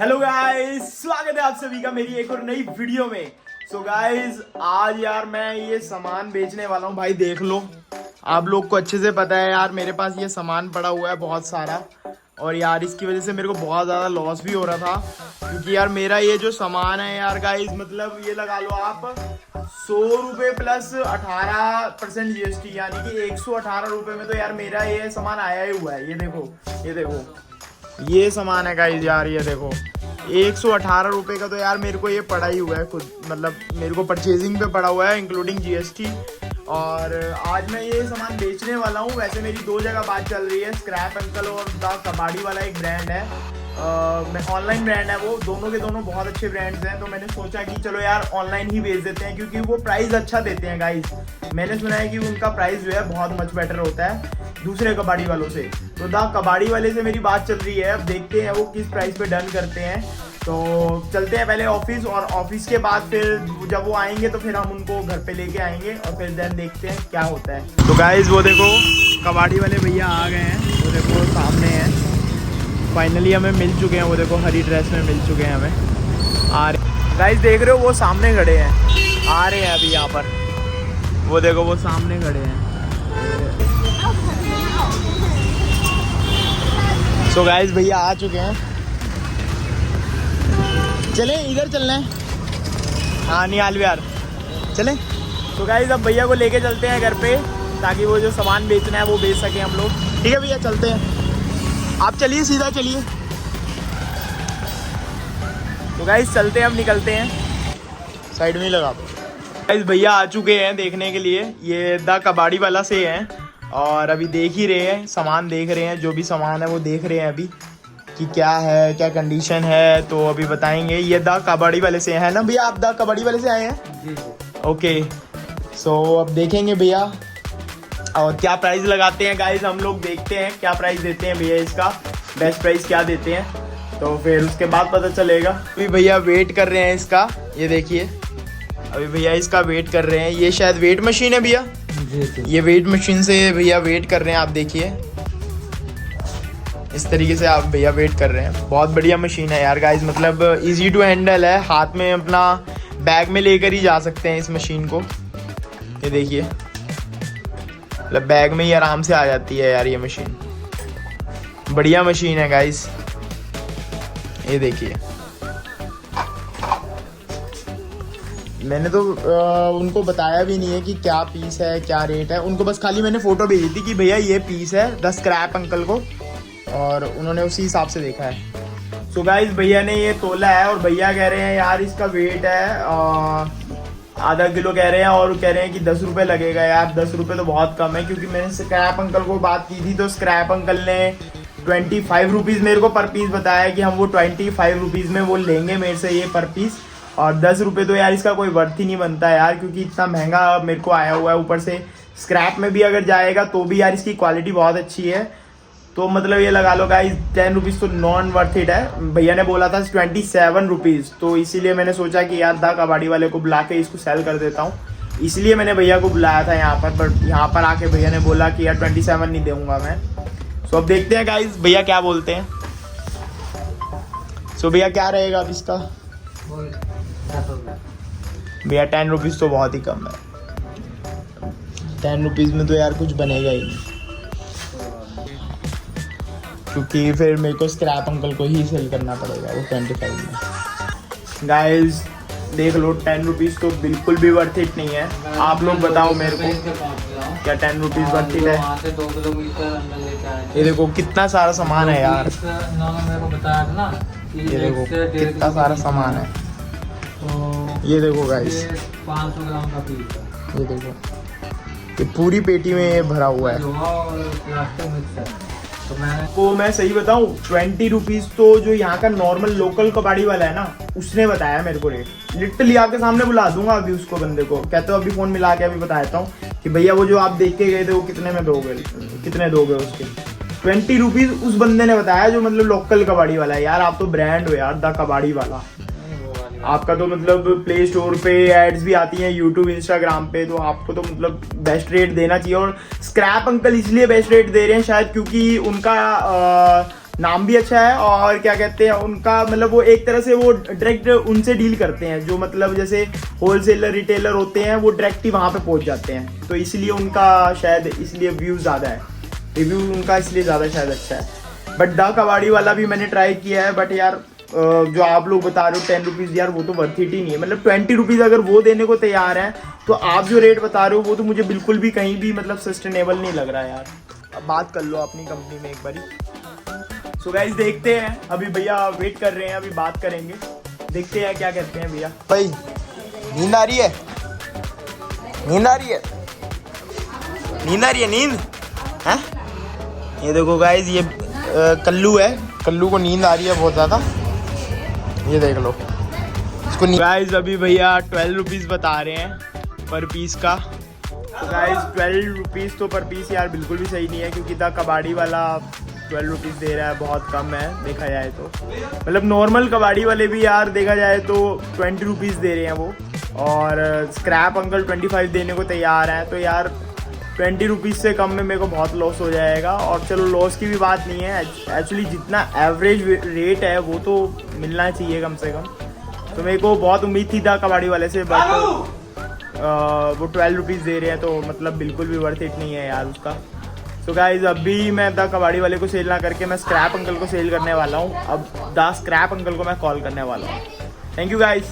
Hello guys, स्वागत है आप सभी का मेरी एक और नई वीडियो में। सो गाइस, आज यार मैं ये सामान बेचने वाला हूँ। भाई देख लो, आप लोग को अच्छे से पता है यार, मेरे पास ये सामान पड़ा हुआ है बहुत सारा। और यार इसकी वजह से मेरे को बहुत ज़्यादा लॉस भी हो रहा था, क्योंकि यार मेरा ये जो सामान है यार गाइस, मतलब ये लगा लो आप 100 रुपये प्लस 18% GST, यानी कि 118 रुपये में तो यार मेरा ये सामान आया ही हुआ है। ये देखो, ये देखो, ये सामान है गाइस यार, ये देखो 118 रुपये का तो यार मेरे को ये पड़ा ही हुआ है खुद, मतलब मेरे को परचेजिंग पे पड़ा हुआ है इंक्लूडिंग GST। और आज मैं ये सामान बेचने वाला हूँ। वैसे मेरी दो जगह बात चल रही है, स्क्रैप अंकल और द कबाड़ी वाला एक ब्रांड है, मैं ऑनलाइन ब्रांड है वो, दोनों के दोनों बहुत अच्छे ब्रांड्स हैं। तो मैंने सोचा कि चलो यार ऑनलाइन ही बेच देते हैं, क्योंकि वो प्राइस अच्छा देते हैं गाइस। मैंने सुना है कि उनका प्राइस जो है बहुत मच बेटर होता है दूसरे कबाड़ी वालों से। तो द कबाड़ी वाले से मेरी बात चल रही है, अब देखते हैं वो किस प्राइस पे डन करते हैं। तो चलते हैं पहले ऑफिस, और ऑफिस के बाद फिर जब वो आएंगे तो फिर हम उनको घर पे लेके आएंगे, और फिर देन देखते हैं क्या होता है। तो गाइस वो देखो, कबाड़ी वाले भैया आ गए हैं, वो देखो सामने हैं, फाइनली हमें मिल चुके हैं। वो देखो हरी ड्रेस में मिल चुके हैं हमें, आ रहे गाइस, देख रहे हो वो सामने खड़े हैं, आ रहे हैं अभी यहाँ पर। वो देखो वो सामने खड़े हैं। सो गाइस भैया आ चुके हैं, चले इधर चलना है, हाँ निहाल विहार चले। तो गाइस अब भैया को लेके चलते हैं घर पे, ताकि वो जो सामान बेचना है वो बेच सके हम लोग। ठीक है भैया, चलते हैं, आप चलिए, सीधा चलिए। तो गाइस चलते हैं, हम निकलते हैं, साइड में ही लगा दो। गाइस भैया आ चुके हैं देखने के लिए, ये द कबाड़ी वाला से हैं, और अभी देख ही रहे हैं, सामान देख रहे हैं, जो भी सामान है वो देख रहे हैं अभी कि क्या है, क्या कंडीशन है, तो अभी बताएंगे। ये द कबाड़ी वाले से है ना भैया, आप द कबाड़ी वाले से आए हैं? जी ओके। सो अब देखेंगे भैया और क्या प्राइस लगाते हैं गाइस, हम लोग देखते हैं क्या प्राइस देते हैं भैया, इसका बेस्ट प्राइस क्या देते हैं, तो फिर उसके बाद पता चलेगा। अभी भैया वेट कर रहे हैं इसका, ये देखिए अभी भैया इसका वेट कर रहे हैं। ये शायद वेट मशीन है भैया, ये वेट मशीन से भैया वेट कर रहे हैं, आप देखिए इस तरीके से आप भैया वेट कर रहे हैं। बहुत बढ़िया मशीन है यार गाइस, मतलब इजी टू हैंडल है, हाथ में अपना बैग में लेकर ही जा सकते हैं इस मशीन को। ये देखिए, मतलब बैग में ही आराम से आ जाती है यार ये मशीन, बढ़िया मशीन है गाइस। ये देखिए, मैंने तो उनको बताया भी नहीं है कि क्या पीस है, क्या रेट है, उनको बस खाली मैंने फोटो भेजी थी कि भैया ये पीस है द स्क्रैप अंकल को, और उन्होंने उसी हिसाब से देखा है। सो गाइस भैया ने ये तोला है, और भैया कह रहे हैं यार इसका वेट है आधा किलो कह रहे हैं, और कह रहे हैं कि 10 रुपये लगेगा। यार 10 रुपये तो बहुत कम है, क्योंकि मैंने स्क्रैप अंकल को बात की थी, तो स्क्रैप अंकल ने 25 रुपीज़ मेरे को पर पीस बताया कि हम वो 25 रुपीज़ में वो लेंगे मेरे से ये पर पीस। और 10 रुपये तो यार इसका कोई वर्थ ही नहीं बनता यार, क्योंकि इतना महंगा मेरे को आया हुआ है, ऊपर से स्क्रैप में भी अगर जाएगा तो भी यार इसकी क्वालिटी बहुत अच्छी है। तो मतलब ये लगा लो गाइस 10 रुपीज़ तो नॉन वर्थ इट है। भैया ने बोला था 27 रुपीज़, तो इसीलिए मैंने सोचा कि यार द कबाड़ी वाले को बुला के इसको सेल कर देता हूँ, इसलिए मैंने भैया को बुलाया था यहाँ पर। बट यहाँ पर आके भैया ने बोला कि यार 27 नहीं दूंगा मैं। सो अब देखते हैं गाइस भैया क्या बोलते हैं। सो भैया क्या रहेगा अब इसका? भैया 10 रुपीज़ तो बहुत ही कम है, 10 रुपीज़ में तो यार कुछ बनेगा ही नहीं, क्योंकि फिर मेरे को स्क्रैप अंकल को ही सेल करना पड़ेगा वो 25 में। गाइस देख लो, 10 रुपीज़ तो बिल्कुल भी वर्थ इट नहीं है। आप लोग बताओ मेरे को, क्या 10 रुपीज़ वर्थ इट है? ये देखो कितना सारा सामान है यार, ये देखो कितना सारा सामान है, ये देखो गाइस 500 ग्राम का पीस है, ये देखो ये पूरी पेटी में ये भरा हुआ है। तो मैं सही बताऊं, 20 रुपीज़ तो जो यहाँ का नॉर्मल लोकल कबाड़ी वाला है ना, उसने बताया मेरे को रेट। लिटरली आपके सामने बुला दूंगा अभी उसको, बंदे को कहते हो अभी फोन मिला के अभी बता देता हूँ कि भैया वो जो आप देख के गए थे वो कितने में दोगे, कितने दोगे उसके। 20 रुपीज़ उस बंदे ने बताया जो मतलब लोकल कबाड़ी वाला है। यार आप तो ब्रांड हो यार, द कबाड़ी वाला, आपका तो मतलब प्ले स्टोर पे एड्स भी आती हैं, यूट्यूब इंस्टाग्राम पे, तो आपको तो मतलब बेस्ट रेट देना चाहिए। और स्क्रैप अंकल इसलिए बेस्ट रेट दे रहे हैं शायद क्योंकि उनका नाम भी अच्छा है और क्या कहते हैं उनका, मतलब वो एक तरह से वो डायरेक्ट उनसे डील करते हैं, जो मतलब जैसे होलसेलर रिटेलर होते हैं वो डायरेक्ट ही वहाँ पे पहुँच जाते हैं, तो इसलिए उनका शायद इसलिए व्यूज़ ज़्यादा है, रिव्यू उनका इसलिए ज़्यादा शायद अच्छा है। बट द कबाड़ी वाला भी मैंने ट्राई किया है, बट यार जो आप लोग बता रहे हो 10 रुपीज़, यार वो तो वर्थ इट ही नहीं है। मतलब 20 रुपीज़ अगर वो देने को तैयार हैं तो आप जो रेट बता रहे हो वो तो मुझे बिल्कुल भी कहीं भी मतलब सस्टेनेबल नहीं लग रहा है यार। अब बात कर लो अपनी कंपनी में एक बारी। सो गाइस देखते हैं, अभी भैया वेट कर रहे हैं, अभी बात करेंगे, देखते हैं क्या कहते हैं भैया। भाई नींद आ रही है, नींद आ रही है, नींद आ रही है, नींद है। ये देखो गाइस, ये कल्लू है, कल्लू को नींद आ रही है बहुत ज़्यादा, ये देख लो इसको। गाइस अभी भैया 12 रुपीज़ बता रहे हैं पर पीस का। तो गाइस 12 रुपीज़ तो पर पीस यार बिल्कुल भी सही नहीं है, क्योंकि द कबाड़ी वाला 12 रुपीज़ दे रहा है, बहुत कम है देखा जाए तो। मतलब नॉर्मल कबाड़ी वाले भी यार देखा जाए तो 20 रुपीज़ दे रहे हैं वो, और स्क्रैप अंकल 25 देने को तैयार हैं, तो यार 20 रुपीज़ से कम में मेरे को बहुत लॉस हो जाएगा। और चलो लॉस की भी बात नहीं है, एक्चुअली जितना एवरेज रेट है वो तो मिलना चाहिए कम से कम। तो मेरे को बहुत उम्मीद थी था कबाड़ी वाले से, बट वो 12 रुपीज़ दे रहे हैं, तो मतलब बिल्कुल भी वर्थ इट नहीं है यार उसका। तो गाइज अभी मैं द कबाड़ी वाले को सेल ना करके मैं स्क्रैप अंकल को सेल करने वाला हूँ। अब द स्क्रैप अंकल को मैं कॉल करने वाला हूँ। Thank you guys.